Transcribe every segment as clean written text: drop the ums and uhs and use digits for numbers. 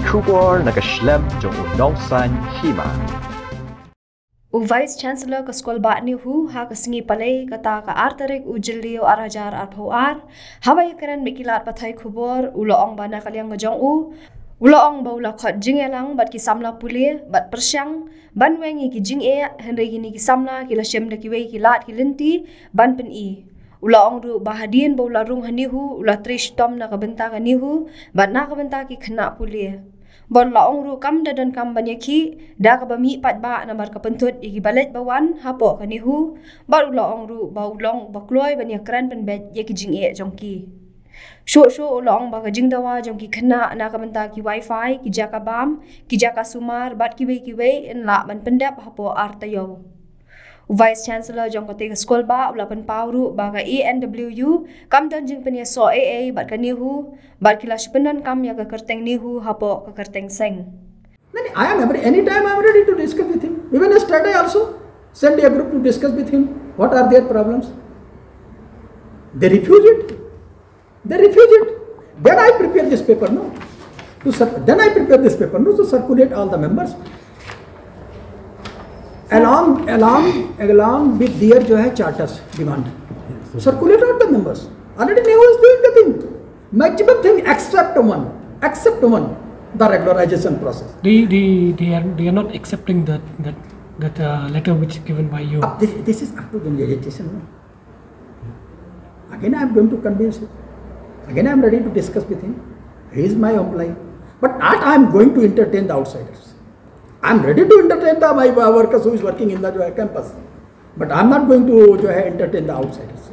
Kubor nakaslem jong unongsan hima. Vice Chancellor ka Skol Batni hu ha kasingi palay kata ka artarik ujilio arajar arpawar hawai karan mikilat patay kubor uloong bana kalyang ngajong uloong baula khot jingelang bat ki samla pulie bat persyang ban wengi ki jing e henry gini ki samla ki lashem da ki wei ki lat ki linti ban pen i uloong ru bahadien baula rung hanihu ula trish tom na kabenta ka nihu bat na kabenta ki khna pulie bon laong ru kam dadan kam banyaki da ka bami pat ba namar ka pentut igi balet bawan hapo kanihu baru laong ru baulong bakloi banya kran pen bet ye ki jing e jongki sho laong ba ka jing dawa jongki khna na ka menta ki wifi ki jaka bam ki jaka sumar bat ki wei en la ban pendap hapo artayo Vice Chancellor jong kote skol ba ulapan pauru ba ka ENWU kam dan jing penya so AA bat kanihu bat kila shipenan kam ya ka kerteng nihu hapo ka kerteng seng. Then I am anytime I am ready to discuss with him. Even yesterday also send a group to discuss with him what are their problems. They refuse it. Then I prepare this paper to circulate all the members. Along with their charters demand. Circulate out the members. Already Nehu is doing the thing. Maximum thing except one, the regularization process. They are not accepting that letter which is given by you. This is up to the agitation. Again I am going to convince him. Again I am ready to discuss with him. He is my employee. But not I am going to entertain the outsiders. I am ready to entertain my workers who is working in the campus. But I am not going to entertain the outsiders.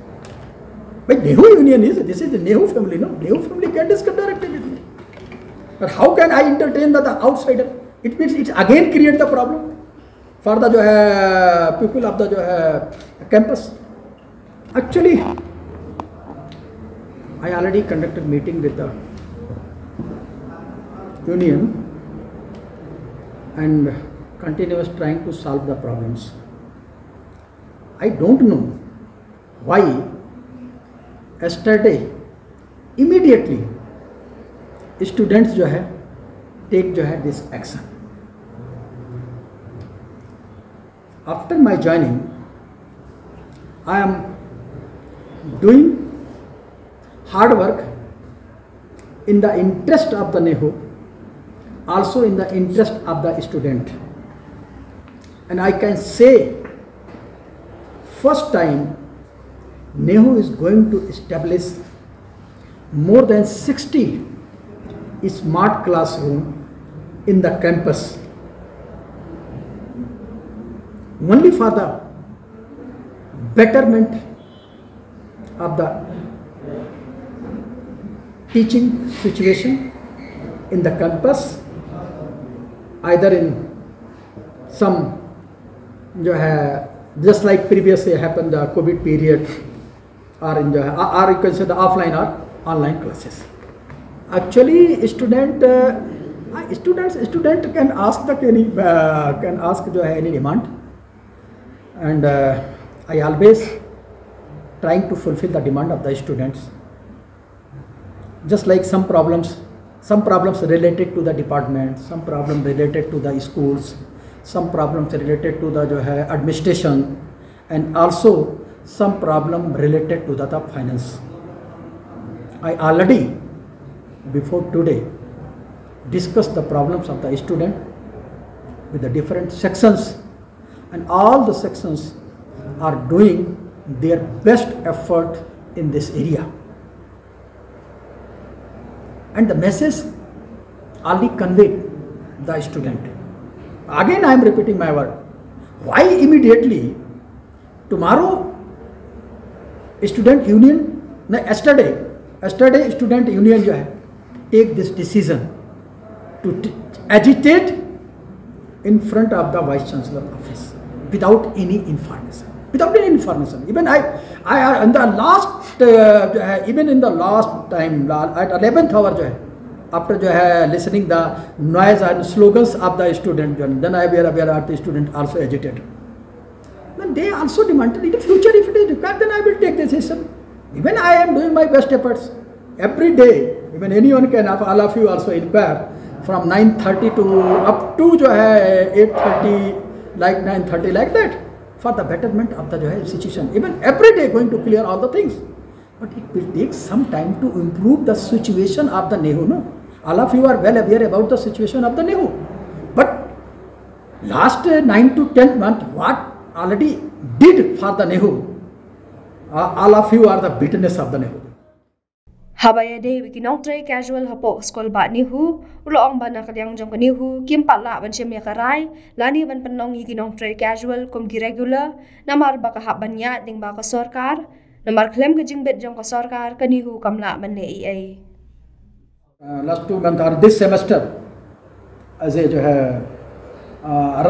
But Nehu Union this is the Nehu family, no? Nehu family can discuss directly with me. But how can I entertain the outsider? It means it again create the problem for the people of the campus. Actually, I already conducted meeting with the union and continuous trying to solve the problems. I don't know why yesterday immediately students take this action. After my joining, I am doing hard work in the interest of the Nehu, also in the interest of the student. And I can say, first time Nehu is going to establish more than 60 smart classroom in the campus, only for the betterment of the teaching situation in the campus, either in some just like previously happened the COVID period, or in or you can say the offline or online classes. Actually, student can ask any demand, and I always trying to fulfill the demand of the students. Just like some problems related to the department, some problem related to the schools, some problems related to the administration, and also some problem related to the finance. I already before today discussed the problems of the student with the different sections, and all the sections are doing their best effort in this area. And the message already conveyed the student. Again I am repeating my word. Why immediately? Tomorrow student union, yesterday student union take this decision to agitate in front of the Vice Chancellor office without any information. Even I in the last even in the last time at 11th hour after listening the noise and slogans of the student, then I were aware of the student also agitated. Then they also demanded in the future, if it is required, then I will take the decision. Even I am doing my best efforts every day. Even anyone can, all of you also inquire from 9:30 to up to जो है 8:30 like 9:30 like that for the betterment of the जो है situation. Even every day going to clear all the things, but it will take some time to improve the situation of the NEHU. No, all of you are well aware about the situation of the NEHU, but last 9 to 10 months what already did for the NEHU, all of you are the witness of the NEHU. Habaya day wikinong tray casual hapo school ba nihu uloong ba nakalyang jong kanihu kim pala ban siya karay lani ban panong yikinong tray casual kum ki regular namar ba kahaban ya ding ba ka sarkar namar claim ka jingbet jong ka sarkar kanihu kamla ban ne EA. Last 2 months or this semester as a जो है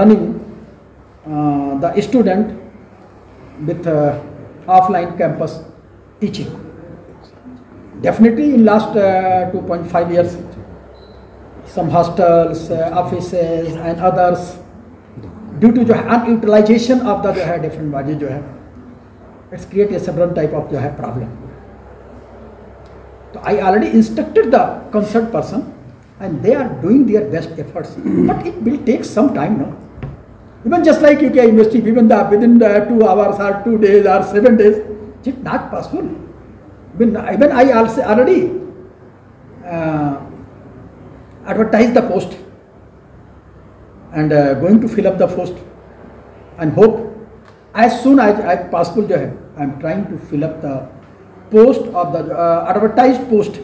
running the student with offline campus teaching. Definitely in last 2.5 years, some hostels, offices and others, due to जो है unutilization of the जो है different budget जो है, it's created several type of जो है problem. So I already instructed the concerned person, and they are doing their best efforts, but it will take some time, no? Even just like UK University, even within the 2 hours or 2 days or 7 days, it's not possible. Even I also already advertised the post and going to fill up the post and hope as soon as possible I am trying to fill up the post of the advertised post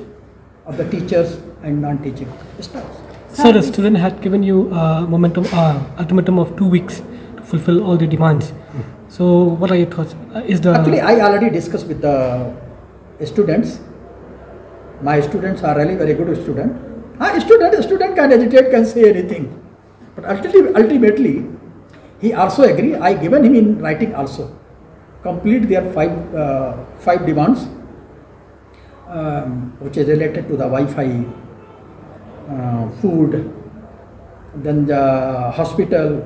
of the teachers and non-teaching staff. So the student had given you a ultimatum of 2 weeks to fulfill all the demands. So what are your thoughts? Actually, I already discussed with the students. My students are really very good students. Student can agitate, can say anything, but ultimately he also agree. I given him in writing also. Complete their five demands, which is related to the Wi-Fi, food, then the hospital,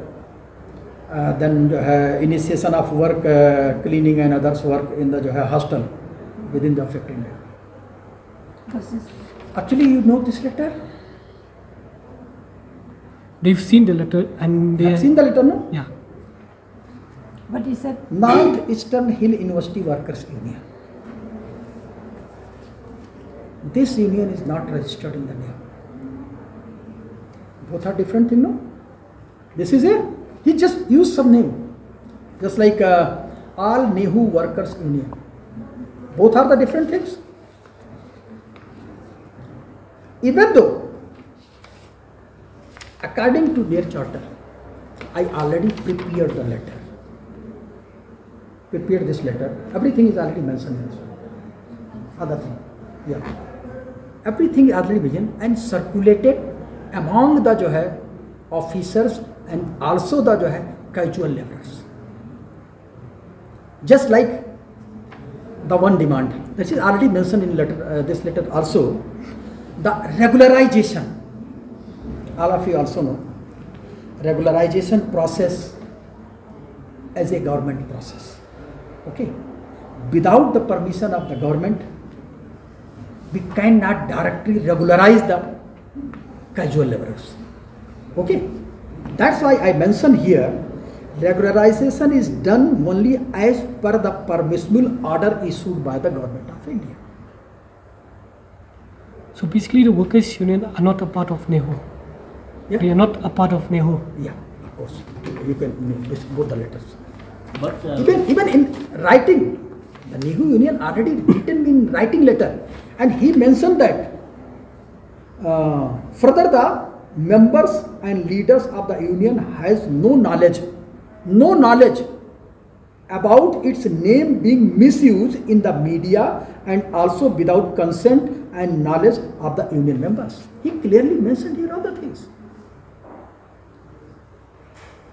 then initiation of work, cleaning and others work in the hostel within the 15 days. Actually, you know this letter? They've seen the letter and they have seen the letter, no? Yeah. What is it? North Eastern Hill University Workers Union. This union is not registered in the name. Both are different things, no? This is he just used some name. Just like all NEHU Workers Union. Both are the different things. Even though, according to their charter, I already prepared the letter. Prepared this letter. Everything is already mentioned in this one. Other thing. Yeah. Everything is already mentioned and circulated among the officers and also the casual laborers. Just like the one demand, this is already mentioned in this letter also, the regularization. All of you also know, regularization process as a government process. Okay, without the permission of the government, we cannot directly regularize the casual laborers. Okay, that's why I mentioned here, regularization is done only as per the permissible order issued by the government of India. So basically the workers union are not a part of NEHU. Yeah. They are not a part of NEHU. Yeah, of course. You can both the letters. But Even in writing, the NEHU union already written in writing letter, and he mentioned that further the members and leaders of the union has no knowledge about its name being misused in the media and also without consent and knowledge of the union members. He clearly mentioned here other things.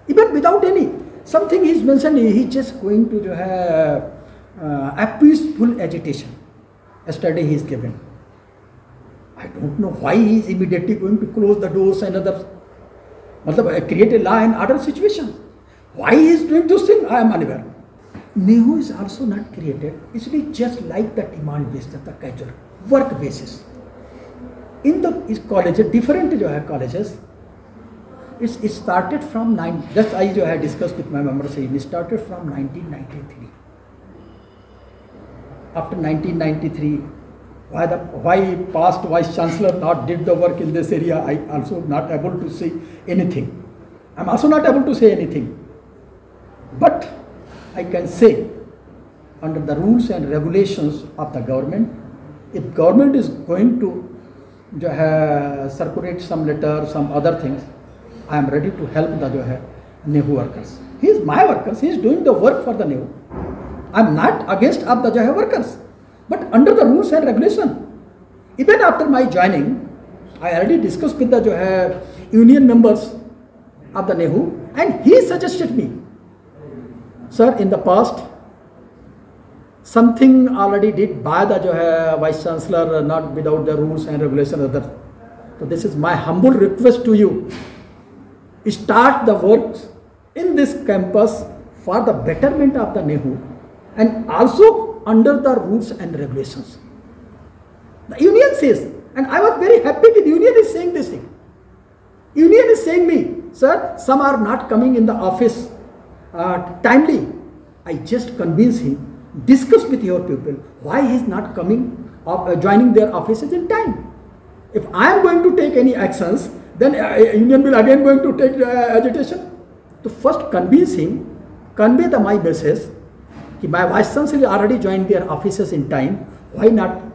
Even without any, something is mentioned, he just going to have a peaceful agitation. Yesterday he is given. I don't know why he is immediately going to close the doors and others. Create a law and order situation. Why he is doing this thing, I am unaware. NEHU is also not created. It's just like the demand based, the casual work basis. in the colleges, different जो है colleges, it started from just I जो है discussed with my members, it started from 1993. After 1993, why past vice chancellor not did the work in this area, I also not able to say anything. I'm also not able to say anything. But I can say, under the rules and regulations of the government, if government is going to circulate some letter, some other things, I am ready to help the NEHU workers. He is my workers, he is doing the work for the NEHU. I am not against of the workers, but under the rules and regulation. Even after my joining, I already discussed with the union members of the NEHU, and he suggested me, sir, in the past, something already did by the vice chancellor, not without the rules and regulations. So this is my humble request to you. Start the works in this campus for the betterment of the NEHU and also under the rules and regulations. The union says, and I was very happy with union is saying this thing. Union is saying me, sir, some are not coming in the office timely. I just convince him, discuss with your people why he is not coming joining their offices in time. If I am going to take any actions, then union will again going to take agitation. To first convince him, convey my message, my vice chancellor already joined their offices in time, why not